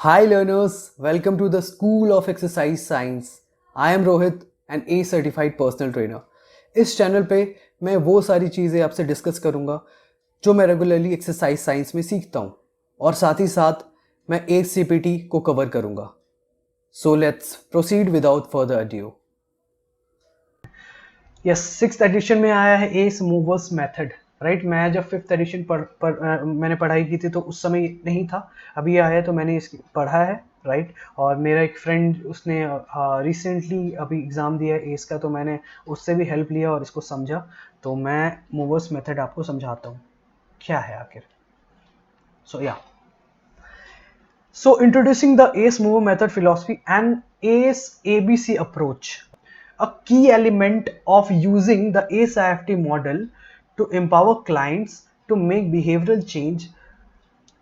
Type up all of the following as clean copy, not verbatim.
Hi learners, welcome to the School of Exercise Science. I am Rohit, an A certified personal trainer. इस channel पे मैं वो सारी चीज़ें आपसे डिस्कस करूँगा जो मैं रेगुलरली एक्सरसाइज साइंस में सीखता हूँ और साथ ही साथ मैं ACPT को कवर करूँगा. So let's proceed without further ado. Yes six edition में आया है एस मूवर्स मेथड राइट. मैं जब फिफ्थ एडिशन मैंने पढ़ाई की थी तो उस समय नहीं था, अभी आया है तो मैंने इस पढ़ा है राइट. और मेरा एक फ्रेंड उसने रिसेंटली अभी एग्ज़ाम दिया है एस का, तो मैंने उससे भी हेल्प लिया और इसको समझा. तो मैं मूवर्स मेथड आपको समझाता हूँ क्या है आखिर. So introducing the ACE mover method philosophy and ACE ABC approach. A key element of using the ACE IFT model to empower clients to make behavioral change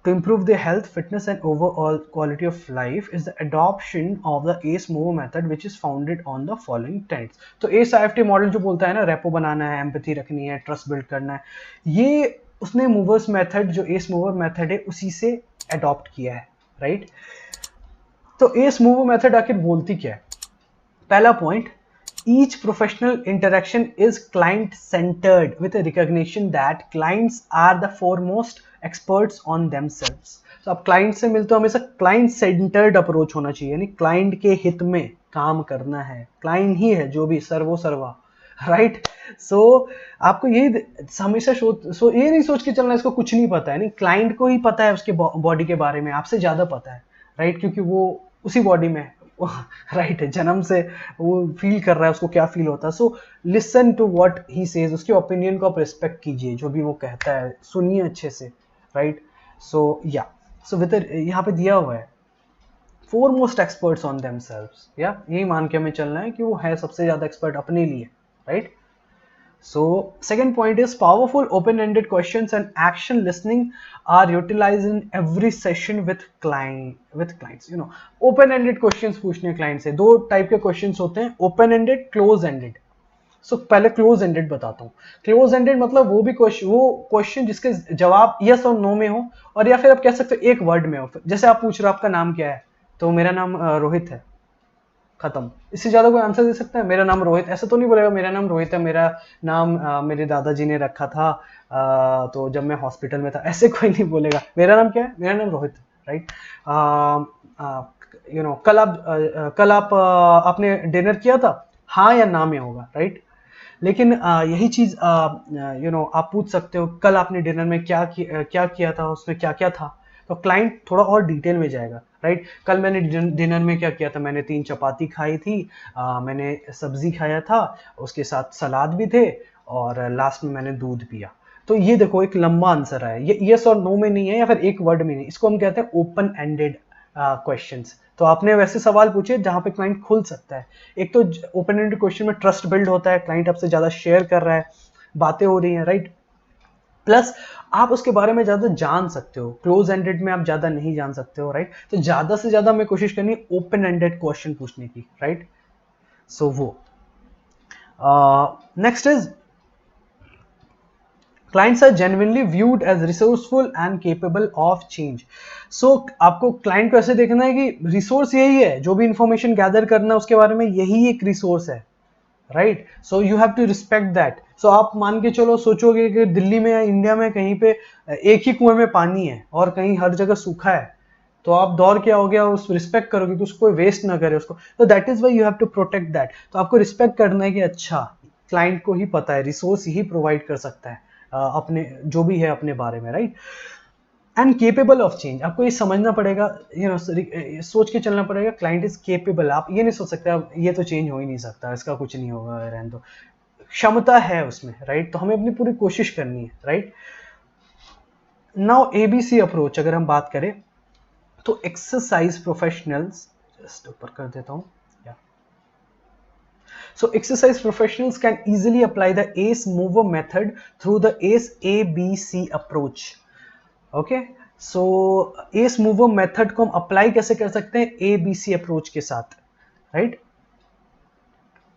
to improve their health, fitness and overall quality of life is the adoption of the ACE mover method, which is founded on the following tenets. तो ACE IFT model जो बोलता है ना, repo बनाना है, empathy रखनी है, trust build करना है, ये उसने मूवर्स मेथड जो एस मूवर मेथड है उसी से अडॉप्ट किया है राइट. तो एस मूवर मेथड आखिर बोलती क्या है? पहला point, each professional interaction is client centered with a recognition that clients are the foremost experts on themselves. तो आप क्लाइंट से मिलते हो, हमेशा क्लाइंट सेंटर्ड अप्रोच होना चाहिए, यानी क्लाइंट के हित में काम करना है. क्लाइंट ही है जो भी सर्वो सर्वा राइट. सो आपको यही हमेशा ये नहीं सोच के चलना इसको कुछ नहीं पता है. नहीं, क्लाइंट को ही पता है उसके बॉडी के बारे में, आपसे ज्यादा पता है राइट, क्योंकि वो उसी बॉडी में राइट है, जन्म से वो फील कर रहा है, उसको क्या फील होता है. So listen to what he says, उसके ओपिनियन को आप रिस्पेक्ट कीजिए, जो भी वो कहता है सुनिए अच्छे से राइट. सो विद यहाँ पे दिया हुआ है फोरमोस्ट एक्सपर्ट्स ऑन देमसेल्व्स, या यही मान के हमें चलना है कि वो है सबसे ज्यादा एक्सपर्ट अपने लिए right. So second point is powerful open-ended questions and action listening are utilized in every session with clients. You know, open-ended questions पूछने client से. दो टाइप के questions होते हैं, open-ended, close-ended. So पहले close-ended बताता हूँ. Close-ended मतलब वो क्वेश्चन जिसके जवाब yes और no में हो, और या फिर आप कह सकते हो एक वर्ड में हो. जैसे आप पूछ रहे हो आपका नाम क्या है, तो मेरा नाम रोहित है, खत्म. इससे ज्यादा कोई आंसर दे सकता है? मेरा नाम रोहित, ऐसा तो नहीं बोलेगा मेरा नाम रोहित है, मेरा नाम मेरे दादाजी ने रखा था तो जब मैं हॉस्पिटल में था, ऐसे कोई नहीं बोलेगा. मेरा नाम क्या है? मेरा नाम रोहित राइट. यू नो, कल आप आपने डिनर किया था, हाँ या ना में होगा राइट. लेकिन यही चीज यू नो आप पूछ सकते हो, कल आपने डिनर में क्या किया था, उसमें क्या क्या था. तो क्लाइंट थोड़ा और डिटेल में जाएगा राइट. कल मैंने डिनर में क्या किया था, मैंने 3 चपाती खाई थी, मैंने सब्जी खाया था, उसके साथ सलाद भी थे, और लास्ट में मैंने दूध पिया. तो ये देखो एक लंबा आंसर है, ये यस और नो में नहीं है या फिर एक वर्ड में नहीं, इसको हम कहते हैं ओपन एंडेड क्वेश्चंस. तो आपने वैसे सवाल पूछे जहां पे क्लाइंट खुल सकता है. एक तो ओपन एंडेड क्वेश्चन में ट्रस्ट बिल्ड होता है, क्लाइंट आपसे ज्यादा शेयर कर रहा है, बातें हो रही हैं राइट. प्लस आप उसके बारे में ज्यादा जान सकते हो, क्लोज एंडेड में आप ज्यादा नहीं जान सकते हो राइट. तो ज्यादा से ज्यादा हमें कोशिश करनी है ओपन एंडेड क्वेश्चन पूछने की राइट. सो वो next is clients are genuinely viewed as resourceful and capable of change. So आपको क्लाइंट को ऐसे देखना है कि रिसोर्स यही है, जो भी इंफॉर्मेशन गैदर करना है उसके बारे में, यही एक रिसोर्स है right. So you have to respect that. So आप मान के चलो, सोचोगे कि दिल्ली में या इंडिया में कहीं पे एक ही कुएं में पानी है और कहीं हर जगह सूखा है, तो आप दौड़ के आओगे और उस रिस्पेक्ट करोगे कि उसको वेस्ट ना करे उसको. तो that is why you have to protect that. तो आपको रिस्पेक्ट करना है कि अच्छा क्लाइंट को ही पता है, रिसोर्स ही प्रोवाइड कर सकता है अपने जो भी है अपने बारे में right. And capable of change, आपको ये समझना पड़ेगा, यू नो सोच के चलना पड़ेगा क्लाइंट इज केपेबल. आप ये नहीं सोच सकते अब ये तो चेंज हो ही नहीं सकता, इसका कुछ नहीं होगा, रहने दो. क्षमता है उसमें राइट. तो हमें अपनी पूरी कोशिश करनी है राइट. नाउ एबीसी अप्रोच अगर हम बात करें तो एक्सरसाइज प्रोफेशनल्स, जस्ट ऊपर कर देता हूं. So exercise professionals can easily apply the ACE mover method through the ACE ABC approach. Okay, so ACE mover method को हम अप्लाई कैसे कर सकते हैं? ABC अप्रोच के साथ राइट.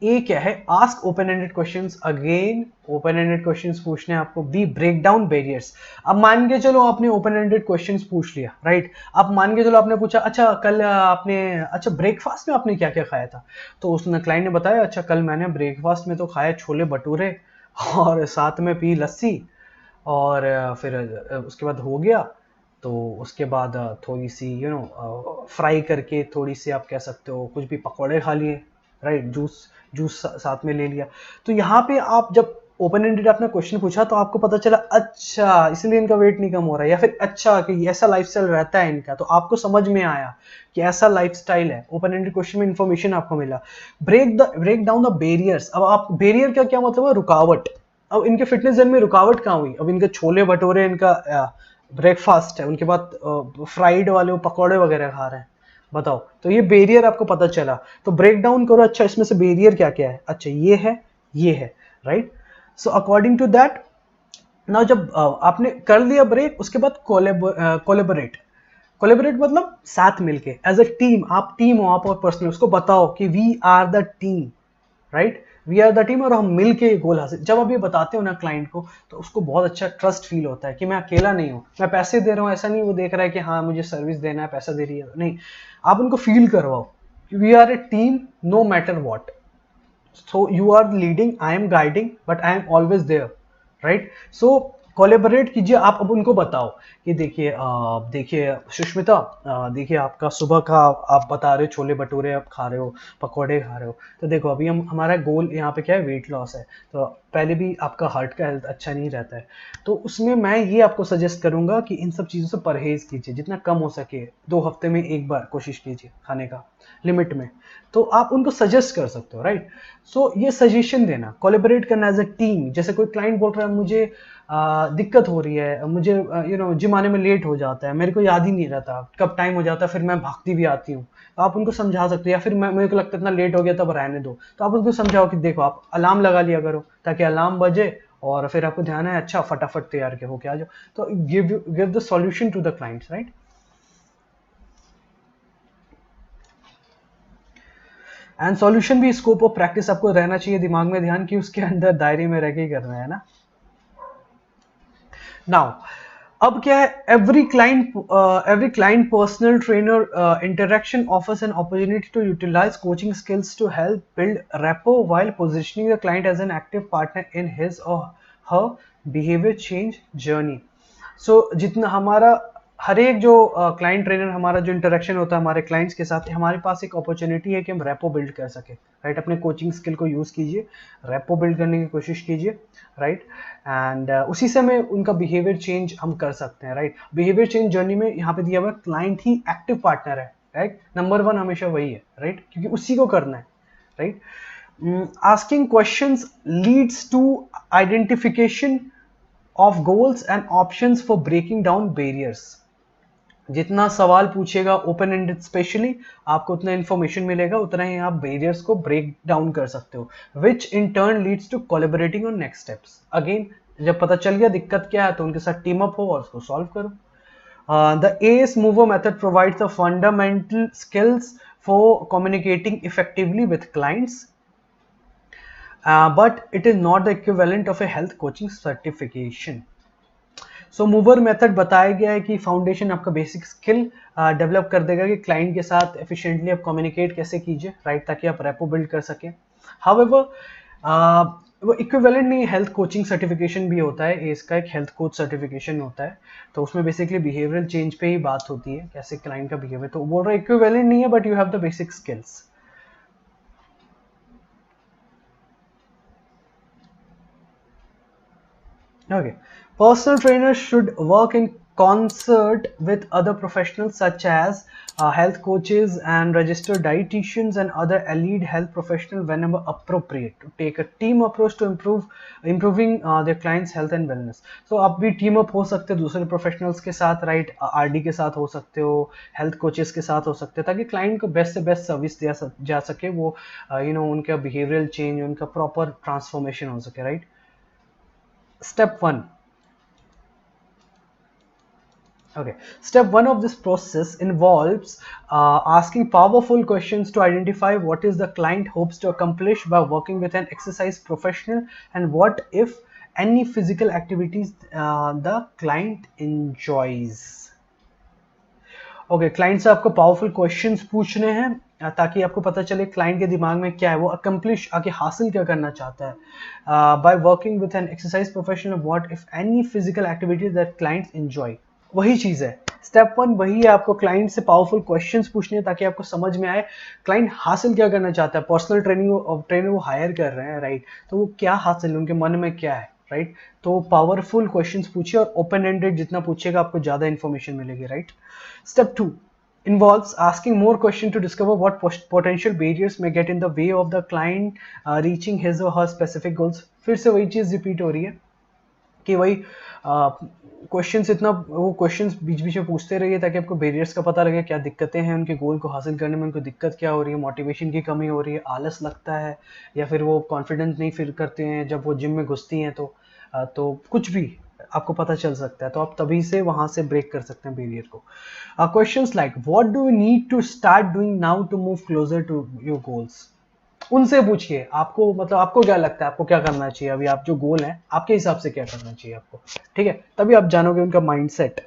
ए क्या है, ask open ended questions, again open ended questions पूछने हैं आपको। B, break down barriers. अब मान के चलो आपने ओपन एंडेड क्वेश्चंस पूछ लिया, राइट। अब मान के चलो आपने पूछा अच्छा कल आपने अच्छा ब्रेकफास्ट में आपने क्या क्या खाया था, तो उसने क्लाइंट ने बताया अच्छा कल मैंने ब्रेकफास्ट में तो खाया छोले भटूरे और साथ में पी लस्सी, और फिर उसके बाद हो गया, तो उसके बाद थोड़ी सी फ्राई करके थोड़ी सी आप कह सकते हो कुछ भी पकौड़े खा लिए, राइट, जूस जूस साथ में ले लिया। तो यहाँ पे आप जब ओपन एंडेड आपने क्वेश्चन पूछा तो आपको पता चला अच्छा इसलिए इनका वेट नहीं कम हो रहा है, या फिर अच्छा कि ऐसा लाइफस्टाइल रहता है इनका, तो आपको समझ में आया कि ऐसा लाइफस्टाइल है। ओपन एंडेड क्वेश्चन में इंफॉर्मेशन आपको मिला। Break down the barriers. अब आप बैरियर का क्या मतलब है, रुकावट। अब इनके फिटनेस जर्नी में रुकावट कहाँ हुई, अब इनके छोले भटूरे इनका ब्रेकफास्ट है, उनके बाद फ्राइड वाले वो पकौड़े वगैरह खा रहे हैं, बताओ, तो ये बैरियर आपको पता चला। तो ब्रेक डाउन करो, अच्छा इसमें से बैरियर क्या क्या है, अच्छा ये है, right. So according to that now जब आपने कर लिया ब्रेक, उसके बाद कोलेबोरेट। कोलेबोरेट मतलब साथ मिलके, एज अ टीम, आप टीम हो, आप और पर्सनल उसको बताओ कि we are the team, right, we are the team, और हम मिल के गोल हासिल। जब आप ये बताते हो ना क्लाइंट को, तो उसको बहुत अच्छा ट्रस्ट फील होता है कि मैं अकेला नहीं हूँ, मैं पैसे दे रहा हूँ ऐसा नहीं वो देख रहा है कि हाँ मुझे सर्विस देना है पैसा दे रही है, नहीं, आप उनको फील करवाओ we are a team no matter what. So you are leading, I am guiding, but I am always there, right? So collaborate कीजिए। आप अब उनको बताओ कि देखिए सुष्मिता, देखिए आपका सुबह का आप बता रहे हो छोले भटूरे आप खा रहे हो, पकौड़े खा रहे हो, तो देखो अभी हम हमारा गोल यहाँ पे क्या है, वेट लॉस है, तो पहले भी आपका हार्ट का हेल्थ अच्छा नहीं रहता है, तो उसमें मैं ये आपको सजेस्ट करूंगा कि इन सब चीज़ों से परहेज कीजिए, जितना कम हो सके 2 हफ्ते में एक बार कोशिश कीजिए खाने का, लिमिट में। तो आप उनको सजेस्ट कर सकते हो, राइट। सो ये सजेशन देना, कोलेबरेट करना एज अ टीम। जैसे कोई क्लाइंट बोल रहा है मुझे दिक्कत हो रही है, मुझे जिम आने में लेट हो जाता है, मेरे को याद ही नहीं रहता कब टाइम हो जाता है, फिर मैं भागती भी आती हूँ, तो आप उनको समझा सकते हो। या फिर मेरे को लगता है इतना लेट हो गया तब रहने दो, तो आप उनको समझाओ कि देखो आप अलार्म लगा लिया करो ताकि अलार्म बजे और फिर आपको ध्यान है अच्छा फटाफट तैयार के होके आ जाओ। तो give the solution to the clients, right. And solution भी स्कोप ऑफ प्रैक्टिस आपको रहना चाहिए दिमाग में, ध्यान कि उसके अंदर दायरे में रह के ही करना है ना। नाउ अब क्या है, every client personal trainer interaction offers an opportunity to utilize coaching skills to help build rapport while positioning the client as an active partner in his or her behavior change journey. So जितना हमारा हर एक जो client trainer हमारा जो interaction होता है हमारे clients के साथ, हमारे पास एक अपॉर्चुनिटी है कि हम रैपो बिल्ड कर सके, राइट। अपने कोचिंग स्किल को यूज़ कीजिए, रैपो बिल्ड करने की कोशिश कीजिए, राइट। एंड उसी से हमें उनका बिहेवियर चेंज हम कर सकते हैं, राइट। बिहेवियर चेंज जर्नी में यहाँ पे दिया हुआ क्लाइंट ही एक्टिव पार्टनर है, राइट। नंबर 1 हमेशा वही है, राइट, क्योंकि उसी को करना है, right. Asking questions leads to identification of goals and options for breaking down barriers. जितना सवाल पूछेगा ओपन एंडेड स्पेशली, आपको उतना इंफॉर्मेशन मिलेगा, उतना ही आप बैरियर्स को ब्रेक डाउन कर सकते हो, which in turn leads to collaborating on next steps. Again जब पता चल गया दिक्कत क्या है तो उनके साथ टीम अप हो और उसको सॉल्व करो। The S mover method provides the fundamental skills for communicating effectively with clients, but it is not the equivalent of a health coaching certification. So mover method बताया गया है कि फाउंडेशन आपका basic skill develop कर देगा कि client के साथ एफिशिएंटली आप कम्युनिकेट कैसे कीजिए, राइट, ताकि आप रेपो बिल्ड कर सकें। हाउएवर वो इक्विवेलेंट नहीं, हेल्थ कोचिंग सर्टिफिकेशन भी होता है, इसका एक हेल्थ कोच सर्टिफिकेशन होता है, तो उसमें बेसिकली बिहेवियरल चेंज पे ही बात होती है, कैसे क्लाइंट का बिहेवियर, तो बोल रहा है इक्विवेलेंट नहीं है but you have the basic skills. Okay. Personal trainers should work in concert with other professionals such as health coaches and registered dietitians and other allied health professionals whenever appropriate to take a team approach to improving their clients health and wellness. So आप भी team up हो सकते हो दूसरे professionals के साथ, right, RD के साथ हो सकते हो, health coaches के साथ हो सकते हो, ताकि client को best से best service दिया जा सके, वो उनका behavioral change, उनका proper transformation हो सके, right. Step 1, Okay. Step one of this process involves asking powerful questions to identify what is the client hopes to accomplish by working with an exercise professional, and what, if any, physical activities the client enjoys. Okay, client से आपको powerful questions पूछने हैं ताकि आपको पता चले client के दिमाग में क्या है, वो अकम्प्लिश आगे हासिल क्या करना चाहता है by working with an exercise professional, what if any physical activities that clients enjoy. वही चीज है, स्टेप वन वही है, आपको क्लाइंट से पावरफुल क्वेश्चंस पूछने हैं ताकि आपको समझ में आए क्लाइंट हासिल क्या करना चाहता है। पर्सनल ट्रेनर वो हायर कर रहे हैं, राइट, तो वो क्या हासिल, उनके मन में क्या है, राइट। तो पावरफुल क्वेश्चंस पूछिए और ओपन एंडेड जितना पूछेगा आपको ज्यादा इंफॉर्मेशन मिलेगी, right. Step 2 involves asking more questions to discover what potential barriers may get in the way of the client reaching his or her specific goals। फिर से वही चीज़ रिपीट हो रही है कि वही क्वेश्चंस इतना वो क्वेश्चंस बीच बीच में पूछते रहिए ताकि आपको बैरियर्स का पता लगे, क्या दिक्कतें हैं उनके गोल को हासिल करने में, उनको दिक्कत क्या हो रही है, मोटिवेशन की कमी हो रही है, आलस लगता है, या फिर वो कॉन्फिडेंस नहीं फील करते हैं जब वो जिम में घुसती हैं, तो कुछ भी आपको पता चल सकता है, तो आप तभी से वहां से ब्रेक कर सकते हैं बैरियर को। Questions like what do you need to start doing now to move closer to your goals. उनसे पूछिए आपको मतलब आपको क्या लगता है, आपको क्या करना चाहिए अभी, आप जो गोल है आपके हिसाब से क्या करना चाहिए आपको, ठीक है, तभी आप जानोगे उनका mindset.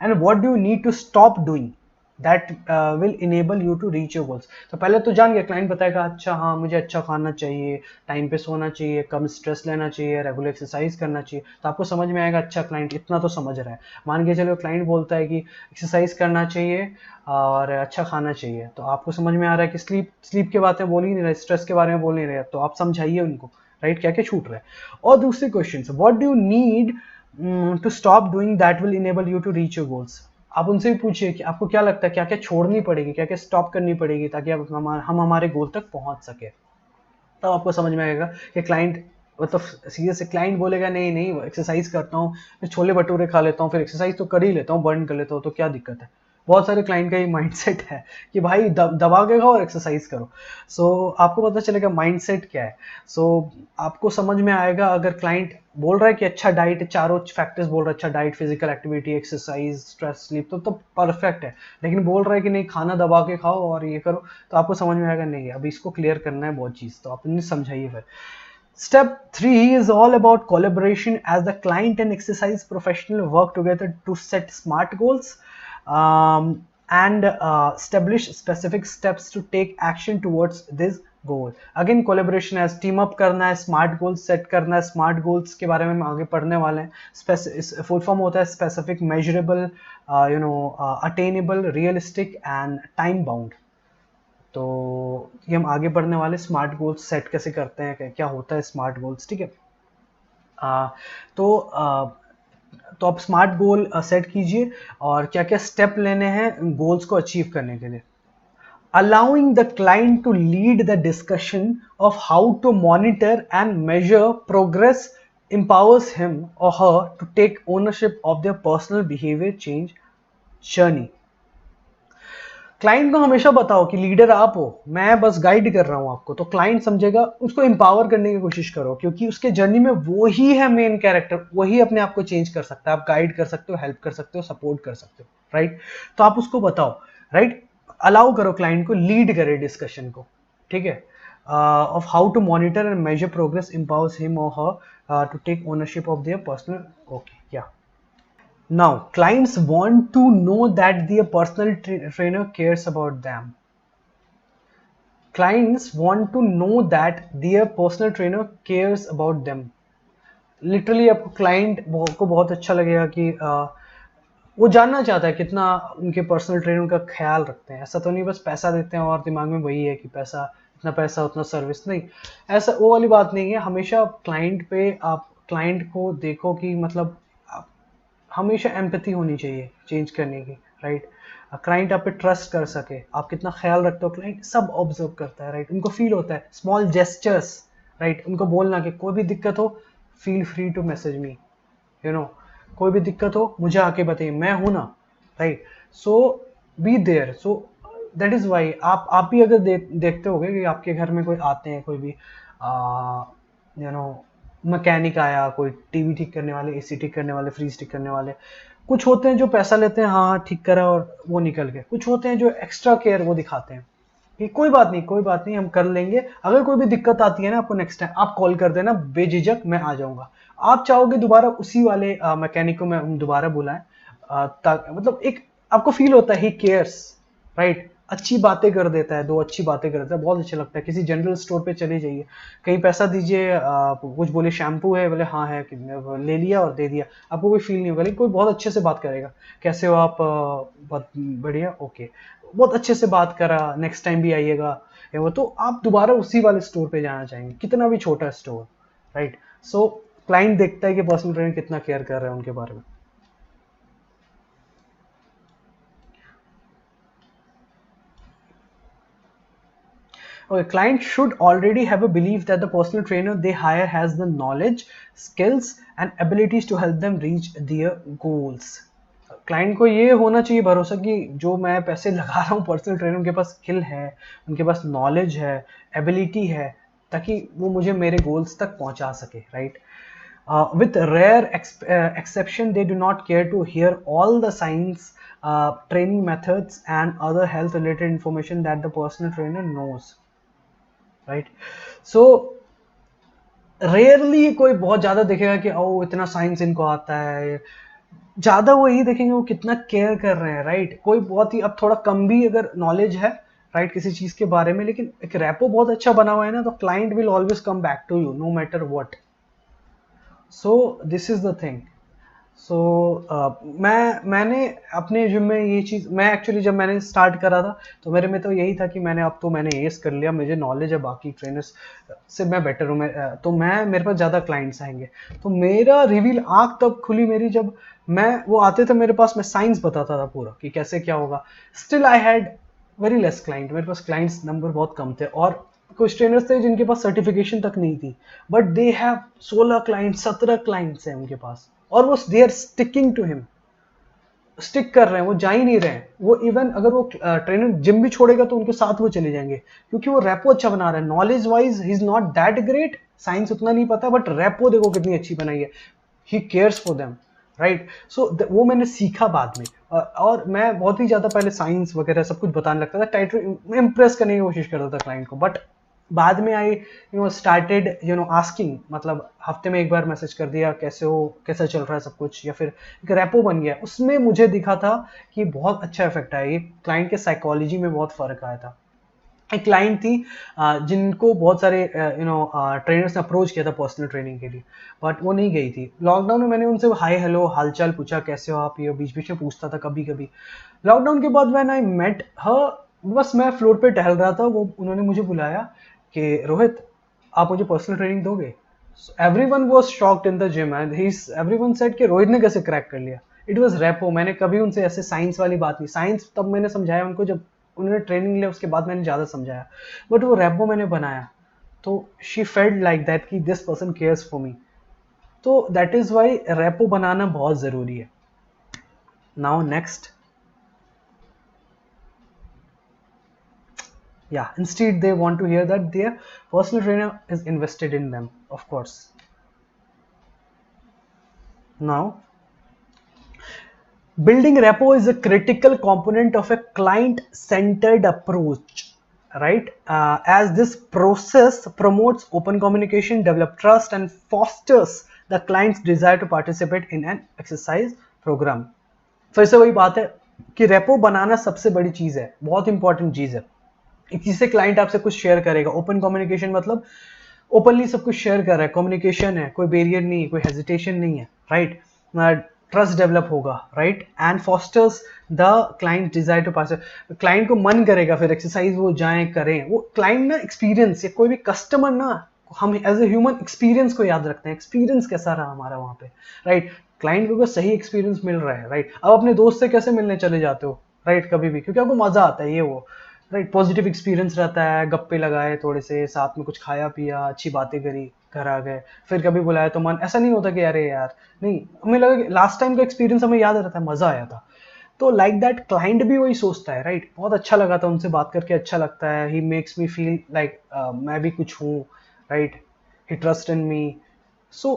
And what do you need to stop doing that will enable you to reach your goals. तो पहले तो जान गया, क्लाइंट बताएगा अच्छा हाँ मुझे अच्छा खाना चाहिए, टाइम पे सोना चाहिए, कम स्ट्रेस लेना चाहिए, रेगुलर एक्सरसाइज करना चाहिए, तो आपको समझ में आएगा अच्छा क्लाइंट इतना तो समझ रहा है। मान के चलो क्लाइंट बोलता है कि एक्सरसाइज करना चाहिए और अच्छा खाना चाहिए, तो आपको समझ में आ रहा है कि स्लीप के बातें बोल ही नहीं रहे, स्ट्रेस के बारे में बोल नहीं रहे, तो आप समझाइए उनको, राइट, क्या क्या छूट रहा है। और दूसरे question, what do you need to stop doing that will enable you to reach your goals. आप उनसे भी पूछिए कि आपको क्या लगता है क्या क्या छोड़नी पड़ेगी, क्या क्या स्टॉप करनी पड़ेगी ताकि हम हमारे गोल तक पहुंच सके। तब आपको समझ में आएगा कि क्लाइंट मतलब सीधे से क्लाइंट बोलेगा नहीं नहीं एक्सरसाइज करता हूँ, मैं छोले भटूरे खा लेता हूँ, फिर एक्सरसाइज तो कर ही लेता हूँ, बर्न कर लेता हूँ, तो क्या दिक्कत है। बहुत सारे क्लाइंट का ये माइंडसेट है कि भाई दबा के खाओ और एक्सरसाइज करो। सो आपको पता चलेगा माइंडसेट क्या है। सो आपको समझ में आएगा अगर क्लाइंट बोल रहा है कि अच्छा डाइट, चारों फैक्टर्स बोल रहा है, अच्छा diet, physical activity, exercise, stress, sleep, तो परफेक्ट है, लेकिन बोल रहा है कि नहीं खाना दबा के खाओ और ये करो, तो आपको समझ में आएगा नहीं अभी इसको क्लियर करना है बहुत चीज, तो आप इन्हें समझाइए फिर। Step 3 is all about collaboration as the client and exercise professional work together to set smart goals and establish specific steps to take action towards this goal. Again collaboration as team up करना है, smart goals set करना है, smart goals के बारे में हम आगे पढ़ने वाले हैं। full form होता है specific, measurable, attainable, realistic and time bound। तो ये हम आगे बढ़ने वाले स्मार्ट गोल्स सेट कैसे करते हैं, क्या होता है स्मार्ट गोल्स, ठीक है। तो आप स्मार्ट गोल सेट कीजिए और क्या क्या स्टेप लेने हैं गोल्स को अचीव करने के लिए। Allowing the client to lead the discussion of how to monitor and measure progress empowers him or her to take ownership of their personal behavior change journey। Client को हमेशा बताओ कि लीडर आप हो, मैं बस गाइड कर रहा हूं आपको, तो क्लाइंट समझेगा, उसको एम्पावर करने की कोशिश करो क्योंकि उसके जर्नी में वो ही है मेन कैरेक्टर, वही अपने आप को चेंज कर सकता है। आप गाइड कर सकते हो, हेल्प कर सकते हो, सपोर्ट कर सकते हो, राइट। तो आप उसको बताओ, राइट, अलाउ करो क्लाइंट को लीड करे डिस्कशन को, ठीक है, of how to monitor and measure progress empowers him और her to take ownership of their personal. Okay, या Now, clients want to know that their personal trainer cares about them. Clients want to know that their personal trainer cares about them. Literally, आपको client को बहुत अच्छा लगेगा कि वो जानना चाहता है कितना उनके पर्सनल ट्रेनर का ख्याल रखते हैं। ऐसा तो नहीं बस पैसा देते हैं और दिमाग में वही है कि पैसा, इतना पैसा उतना सर्विस, नहीं, ऐसा वो वाली बात नहीं है। हमेशा क्लाइंट पे आप क्लाइंट को देखो कि मतलब हमेशा एम्पैथी होनी चाहिए चेंज करने की, राइट। क्लाइंट आप पे ट्रस्ट कर सके, आप कितना ख्याल रखते हो, क्लाइंट सब ऑब्जर्व करता है, राइट। उनको फील होता है स्मॉल जेस्चर्स, राइट। उनको बोलना कि कोई भी दिक्कत हो feel free to message me, कोई भी दिक्कत हो मुझे आके बताइए, मैं हूं ना, right. So be there. So that is why आप भी अगर देखते होगे कि आपके घर में कोई आते हैं, कोई भी मैकेनिक आया, कोई टीवी ठीक करने वाले, एसी ठीक करने वाले, फ्रीज ठीक करने वाले, कुछ होते हैं जो पैसा लेते हैं, हाँ ठीक करा और वो निकल गए। कुछ होते हैं जो एक्स्ट्रा केयर वो दिखाते हैं कि कोई बात नहीं, कोई बात नहीं, हम कर लेंगे। अगर कोई भी दिक्कत आती है ना आपको, नेक्स्ट टाइम आप कॉल कर देना, बेझिझक मैं आ जाऊंगा। आप चाहोगे दोबारा उसी वाले मैकेनिक को मैं दोबारा बुलाएं, मतलब एक आपको फील होता है ही केयर्स, राइट। अच्छी बातें कर देता है, दो अच्छी बातें कर देता है, बहुत अच्छा लगता है। किसी जनरल स्टोर पे चले जाइए, कहीं पैसा दीजिए, कुछ बोले शैम्पू है, बोले हाँ है, ले लिया और दे दिया, आपको कोई फील नहीं होगा। लेकिन कोई बहुत अच्छे से बात करेगा, कैसे हो आप, बहुत बढ़िया, ओके, बहुत अच्छे से बात करा, नेक्स्ट टाइम भी आइएगा, या वो तो आप दोबारा उसी वाले स्टोर पे जाना चाहेंगे, कितना भी छोटा स्टोर, राइट। सो क्लाइंट देखता है कि पर्सनल ट्रेनर कितना केयर कर रहा है उनके बारे में। Okay, client should already have a belief that the personal trainer they hire has the knowledge, skills and abilities to help them reach their goals. Client को ये होना चाहिए भरोसा कि जो मैं पैसे लगा रहा हूँ पर्सनल ट्रेनर, उनके पास स्किल है, उनके पास नॉलेज है, एबिलिटी है, ताकि वो मुझे मेरे गोल्स तक पहुंचा सके, right. With rare exception, they do not care to hear all the science, training methods and other health related information that the personal trainer knows, right. So rarely कोई बहुत ज्यादा देखेगा कि ओ इतना साइंस इनको आता है, ज्यादा वो यही देखेंगे वो कितना केयर कर रहे हैं, राइट। कोई बहुत ही अब थोड़ा कम भी अगर नॉलेज है, राइट, किसी चीज के बारे में, लेकिन एक रैपो बहुत अच्छा बना हुआ है ना, तो client will always come back to you no matter what. So this is the thing. So मैंने अपने जिम में ये चीज़, मैं एक्चुअली जब मैंने स्टार्ट करा था तो मेरे में तो यही था कि मैंने एस कर लिया, मुझे नॉलेज है बाकी ट्रेनर्स से, मैं बेटर हूँ, तो मेरे पास ज़्यादा क्लाइंट्स आएंगे। तो मेरा रिवील आँख तब खुली मेरी जब वो आते थे मेरे पास, मैं साइंस बताता था पूरा कि कैसे क्या होगा। Still I had very less client, मेरे पास क्लाइंट्स नंबर बहुत कम थे, और कुछ ट्रेनर्स थे जिनके पास सर्टिफिकेशन तक नहीं थी, but they have 16 client, 17 clients हैं उनके पास, और वो they are sticking to him, stick कर रहे हैं, वो जा ही नहीं रहे हैं। वो इवन अगर वो ट्रेनर जिम भी छोड़ेगा तो उनके साथ वो चले जाएंगे, क्योंकि वो रैपो अच्छा बना रहा है। Knowledge wise he is not that great, science उतना नहीं पता, बट रैपो देखो कितनी अच्छी बनाई है, he cares for them, right. So वो मैंने सीखा बाद में, और मैं बहुत ही ज्यादा पहले साइंस वगैरह सब कुछ बताने लगता था, टाइटल इम्प्रेस करने की कोशिश करता था क्लाइंट को, बट बाद में आई स्टार्टेड आस्किंग, मतलब हफ्ते में एक बार मैसेज कर दिया, कैसे हो, कैसा चल रहा है सब कुछ, या फिर एक रैपो बन गया। उसमें मुझे दिखा था कि बहुत अच्छा इफेक्ट आया, ये क्लाइंट के साइकोलॉजी में बहुत फर्क आया था। एक क्लाइंट थी जिनको बहुत सारे ट्रेनर्स ने अप्रोच किया था पर्सनल ट्रेनिंग के लिए, बट वो नहीं गई थी। लॉकडाउन में मैंने उनसे हाय हेलो हालचाल पूछा, कैसे हो आप, ये बीच बीच में पूछता था कभी कभी। लॉकडाउन के बाद व्हेन आई मेट हर, बस मैं फ्लोर पे टहल रहा था, वो उन्होंने मुझे बुलाया कि रोहित आप मुझे पर्सनल ट्रेनिंग दोगे। Everyone was shocked in the gym and everyone said कि रोहित ने कैसे क्रैक कर लिया। It was rapport. मैंने कभी उनसे ऐसे साइंस वाली बात नहीं, साइंस तब मैंने समझाया उनको जब उन्होंने ट्रेनिंग लिया, उसके बाद मैंने ज़्यादा समझाया, बट वो रैपो मैंने बनाया तो शी फेल्ट लाइक दैट कि this person cares for me. तो दैट इज वाई रैपो बनाना बहुत ज़रूरी है। Now next, yeah, instead they want to hear that their personal trainer is invested in them, of course. Now building rapport is a critical component of a client centered approach, right? As this process promotes open communication, develop trust and fosters the client's desire to participate in an exercise program. फिर से वही बात है कि repo बनाना सबसे बड़ी चीज है, बहुत इंपॉर्टेंट चीज है। जिससे क्लाइंट आपसे कुछ शेयर करेगा, ओपन कम्युनिकेशन मतलब ओपनली सब कुछ शेयर कर रहा है, कम्युनिकेशन है, कोई बैरियर नहीं है, कोई हेजिटेशन नहीं है, राइट। ट्रस्ट डेवलप होगा, right, and fosters the client desire to pass. Client को मन करेगा फिर एक्सरसाइज वो जाएं करें। वो क्लाइंट ना एक्सपीरियंस, या कोई भी कस्टमर ना, हम एज ए ह्यूमन एक्सपीरियंस को याद रखते हैं, एक्सपीरियंस कैसा रहा हमारा वहाँ पे, राइट। क्लाइंट को सही एक्सपीरियंस मिल रहा है, राइट। अब अपने दोस्त से कैसे मिलने चले जाते हो, राइट, कभी भी, क्योंकि आपको मजा आता है, ये वो, राइट, पॉजिटिव एक्सपीरियंस रहता है, गप्पे लगाए थोड़े से, साथ में कुछ खाया पिया, अच्छी बातें करी, घर आ गए, फिर कभी बुलाया तो मन ऐसा नहीं होता कि अरे यार नहीं, हमें लगा कि लास्ट टाइम का एक्सपीरियंस हमें याद रहता है, मजा आया था। तो लाइक दैट क्लाइंट भी वही सोचता है, राइट। बहुत अच्छा लगा था उनसे बात करके, अच्छा लगता है, he makes me feel like मैं भी कुछ हूँ, राइट, ही ट्रस्ट इन मी। सो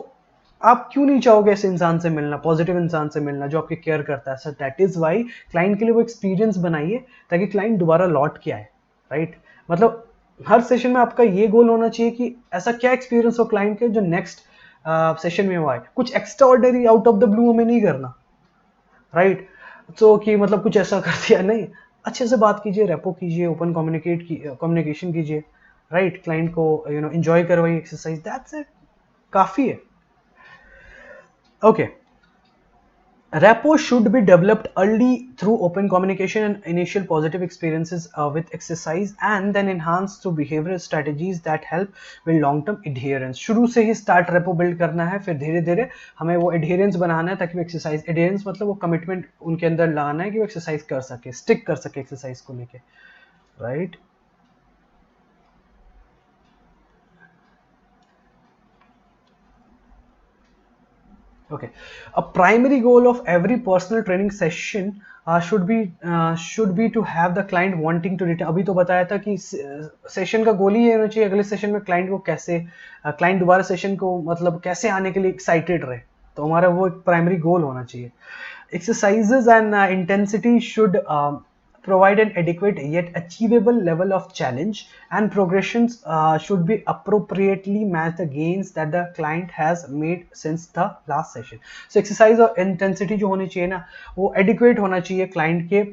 आप क्यों नहीं चाहोगे ऐसे इंसान से मिलना, पॉजिटिव इंसान से मिलना जो आपके केयर करता है? So that is why client के लिए वो एक्सपीरियंस बनाइए ताकि क्लाइंट दोबारा लौट के आए, राइट? मतलब हर सेशन में आपका ये गोल होना चाहिए कि ऐसा क्या एक्सपीरियंस हो क्लाइंट के जो नेक्स्ट सेशन में वो आए। कुछ extra ordinary out of the blue हमें नहीं करना, राइट? तो कि मतलब कुछ ऐसा कर दिया, नहीं। अच्छे से बात कीजिए, रेपो कीजिए, ओपन कम्युनिकेशन कीजिए, राइट? क्लाइंट को एंजॉय करवाइए एक्सरसाइज, दैट्स इट, काफी है। Okay, rapport should be developed early through open communication and initial positive experiences with exercise, and then enhanced through behavioral strategies that help build long term adherence. शुरू से ही start repo build करना है, फिर धीरे धीरे हमें वो एडहेरेंस बनाना है ताकि वो एक्सरसाइज, एडहेरेंस मतलब वो कमिटमेंट उनके अंदर लाना है कि वो एक्सरसाइज कर सके, स्टिक कर सके एक्सरसाइज को लेके, right? Okay, a primary goal of every personal training session should be to have the client wanting to return. अभी तो बताया था कि सेशन का गोल ही ये होना चाहिए अगले सेशन में क्लाइंट को कैसे, क्लाइंट दोबारा सेशन को मतलब कैसे आने के लिए एक्साइटेड रहे, तो हमारा वो एक प्राइमरी गोल होना चाहिए। Exercises and intensity should provide an adequate yet achievable level of challenge, and progressions should be appropriately match the gains that the client has made since the last session. So exercise और intensity जो होनी चाहिए ना, वो adequate होना चाहिए client के,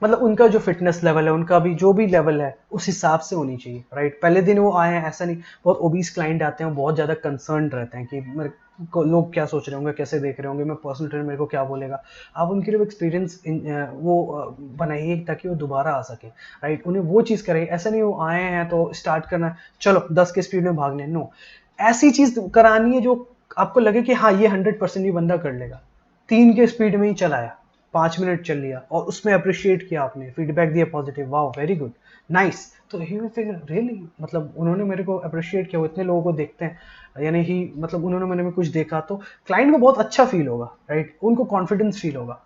मतलब उनका जो फिटनेस लेवल है, उनका भी जो भी लेवल है उस हिसाब से होनी चाहिए, राइट? पहले दिन वो आए हैं ऐसा नहीं, बहुत ओबीस क्लाइंट आते हैं, बहुत ज़्यादा कंसर्न रहते हैं कि मेरे को लोग क्या सोच रहे होंगे, कैसे देख रहे होंगे, मैं पर्सनल ट्रेनर मेरे को क्या बोलेगा। आप उनके लिए एक्सपीरियंस वो बनाइए ताकि वो दोबारा आ सके, राइट? उन्हें वो चीज़ करें, ऐसा नहीं वो आए हैं तो स्टार्ट करना है चलो 10 के स्पीड में भागने, नो। ऐसी चीज़ करानी है जो आपको लगे कि हाँ ये 100% ही बंदा कर लेगा। 3 के स्पीड में ही चलाया, 5 मिनट चल लिया और उसमें अप्रिशिएट किया, आपने फीडबैक दिया positive, wow very good nice, तो ही विल फिगर रियली, मतलब उन्होंने मेरे को अप्रिशिएट किया, वो इतने लोगों को देखते हैं, यानी ही मतलब उन्होंने मैंने में कुछ देखा, तो क्लाइंट को बहुत अच्छा फील होगा, राइट? उनको कॉन्फिडेंस फील होगा।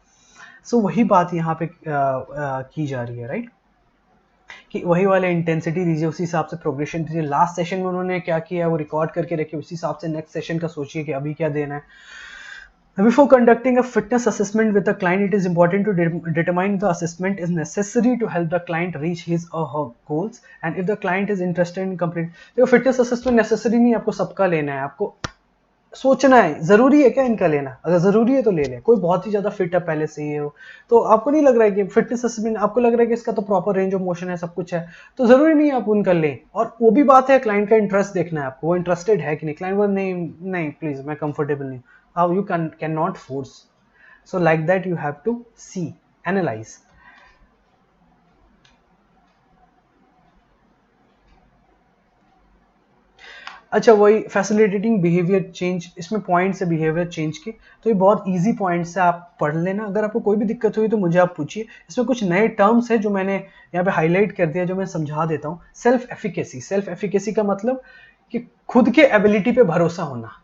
सो वही बात यहाँ पे की जा रही है, राइट? कि वही वाले इंटेंसिटी दीजिए, उसी हिसाब से प्रोग्रेशन दीजिए। लास्ट सेशन में उन्होंने क्या किया है वो रिकॉर्ड करके रखिए, उसी हिसाब से नेक्स्ट सेशन का सोचिए कि अभी क्या देना है। Before conducting a fitness assessment with a client, it is important to determine the assessment is necessary to help the client reach his or her goals, and if the client is interested in complete, देखो fitness assessment necessary नहीं, आपको सबका लेना है, आपको सोचना है जरूरी है क्या इनका लेना, अगर जरूरी है तो ले लें। कोई बहुत ही ज्यादा फिट है पहले से ही हो तो आपको नहीं लग रहा है कि फिटनेस असेसमेंट, आपको लग रहा है कि इसका तो प्रॉपर रेंज ऑफ मोशन है, सब कुछ है, तो जरूरी नहीं है आप उनका लें। और वो भी बात है क्लाइंट का इंटरेस्ट देखना है आपको, वो इंटरेस्टेड है कि नहीं। क्लाइंट बोल नहीं नहीं प्लीज मैं कंफर्टेबल नहीं, how you cannot force, so like that you have to see, analyze. अच्छा, वही फैसिलिटेटिंग बिहेवियर चेंज, इसमें पॉइंट्स है बिहेवियर चेंज के, तो ये बहुत इजी पॉइंट्स है, आप पढ़ लेना। अगर आपको कोई भी दिक्कत हुई तो मुझे आप पूछिए। इसमें कुछ नए टर्म्स है जो मैंने यहाँ पे हाईलाइट कर दिया, जो मैं समझा देता हूँ। सेल्फ एफिकेसी, सेल्फ एफिकेसी का मतलब कि खुद के एबिलिटी पे भरोसा होना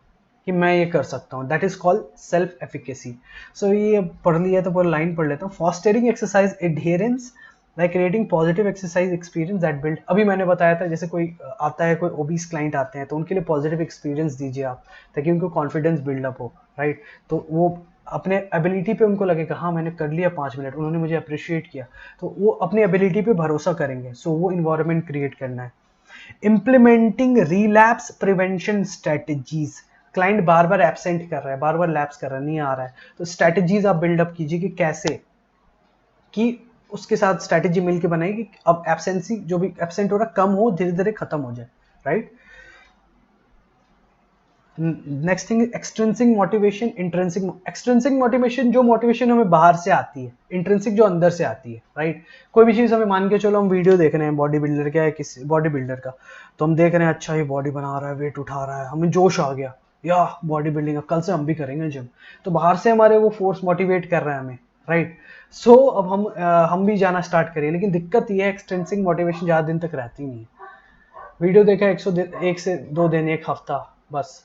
कि मैं ये कर सकता हूँ, that is called self efficacy. So ये पढ़ लिया तो पूरा लाइन पढ़ लेता हूँ। Fostering exercise adherence by creating positive exercise experience that build, अभी मैंने बताया था जैसे कोई आता है, कोई ओबीस क्लाइंट आते हैं तो उनके लिए पॉजिटिव एक्सपीरियंस दीजिए आप, ताकि उनको कॉन्फिडेंस बिल्डअप हो, राइट? तो वो अपने एबिलिटी पे उनको लगेगा हाँ मैंने कर लिया 5 मिनट, उन्होंने मुझे अप्रिशिएट किया, तो वो अपनी एबिलिटी पे भरोसा करेंगे। सो वो इन्वायरमेंट क्रिएट करना है। Implementing relapse prevention strategies, client बार बार एब्सेंट कर रहा है, बार बार लैप्स कर रहा है, नहीं आ रहा है, तो स्ट्रेटजीज आप बिल्डअप कीजिए कि कैसे, कि उसके साथ स्ट्रेटजी मिलके बनाई कि अब एब्सेंसी जो भी एब्सेंट हो रहा कम हो, धीरे धीरे खत्म हो जाए, right? Next thing extrinsic motivation, intrinsic. Extrinsic motivation जो मोटिवेशन हमें बाहर से आती है, इंट्रिंसिक जो अंदर से आती है, राइट? कोई भी चीज़ हमें, मान के चलो हम वीडियो देख रहे हैं बॉडी बिल्डर का या किसी बॉडी बिल्डर का, तो हम देख रहे हैं अच्छा ये बॉडी बना रहा है, वेट उठा रहा है, हमें जोश आ गया या बॉडी बिल्डिंग कल से हम भी करेंगे जिम, तो बाहर से हमारे वो फोर्स मोटिवेट कर रहा है हमें, राइट? सो अब हम भी जाना स्टार्ट करिए। लेकिन दिक्कत ये है एक्सट्रिंसिक मोटिवेशन ज़्यादा दिन तक रहती नहीं है। वीडियो देखा 1 से 2 दिन, 1 हफ्ता, बस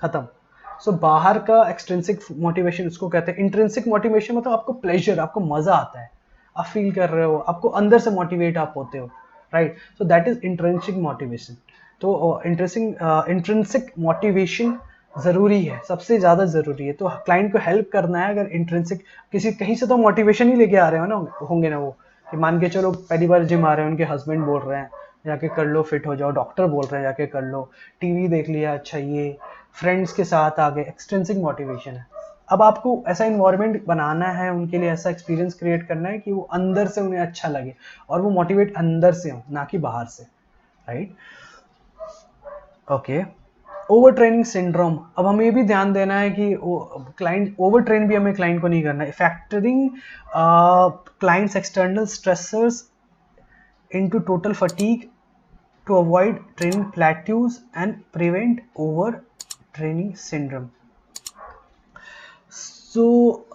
खत्म। सो बाहर का एक्सट्रिंसिक मोटिवेशन उसको कहते हैं। इंट्रिंसिक मोटिवेशन मतलब आपको प्लेजर, आपको मजा आता है, आप फील कर रहे हो, आपको अंदर से मोटिवेट आप होते हो, right? So that is intrinsic motivation. तो इंट्रिंसिक मोटिवेशन ज़रूरी है, सबसे ज़्यादा ज़रूरी है। तो क्लाइंट को हेल्प करना है, अगर इंट्रिंसिक किसी कहीं से तो मोटिवेशन ही लेके आ रहे हो ना, होंगे ना वो, कि मान के चलो पहली बार जिम आ रहे हैं, उनके हस्बैंड बोल रहे हैं जाके कर लो, फिट हो जाओ, डॉक्टर बोल रहे हैं जाके कर लो, टीवी देख लिया, अच्छा ये, फ्रेंड्स के साथ आ गए, एक्सट्रिंसिक मोटिवेशन है। अब आपको ऐसा इन्वायरमेंट बनाना है उनके लिए, ऐसा एक्सपीरियंस क्रिएट करना है कि वो अंदर से उन्हें अच्छा लगे और वो मोटिवेट अंदर से हो, ना कि बाहर से, right? Okay. Over training syndrome, अब हमें ये भी ध्यान देना है कि क्लाइंट ओवर ट्रेन भी हमें क्लाइंट को नहीं करना है। Factoring clients external stressors into total fatigue to avoid training plateaus and prevent overtraining syndrome. So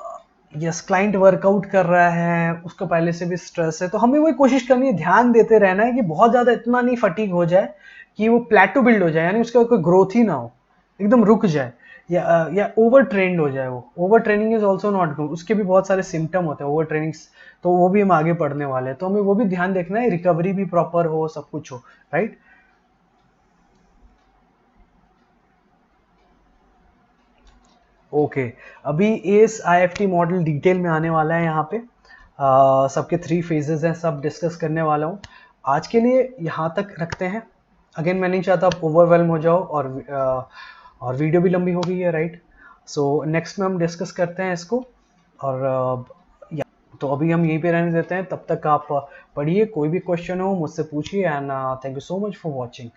yes, client workout कर रहा है, उसको पहले से भी स्ट्रेस है, तो हमें वही कोशिश करनी है, ध्यान देते रहना है कि बहुत ज़्यादा इतना नहीं फटीग हो जाए कि वो प्लेटो बिल्ड हो जाए, यानी उसका कोई ग्रोथ ही ना हो, एकदम रुक जाए, या ओवर ट्रेंड हो जाए। वो over training is also not good, उसके भी बहुत सारे सिम्टम होते हैं ओवर ट्रेनिंग, तो वो भी हम आगे पढ़ने वाले हैं, तो हमें वो भी ध्यान देखना है, रिकवरी भी प्रॉपर हो, सब कुछ हो, राइट? ओके, अभी S I F T model detail में आने वाला है यहाँ पे, सबके 3 फेजेस हैं, सब डिस्कस करने वाला हूँ। आज के लिए यहाँ तक रखते हैं। अगेन मैं नहीं चाहता आप ओवरवेलम हो जाओ, और वीडियो भी लंबी हो गई है, राइट? सो नेक्स्ट में हम डिस्कस करते हैं इसको, और या तो अभी हम यहीं पे रहने देते हैं, तब तक आप पढ़िए, कोई भी क्वेश्चन हो मुझसे पूछिए, and thank you so much for watching.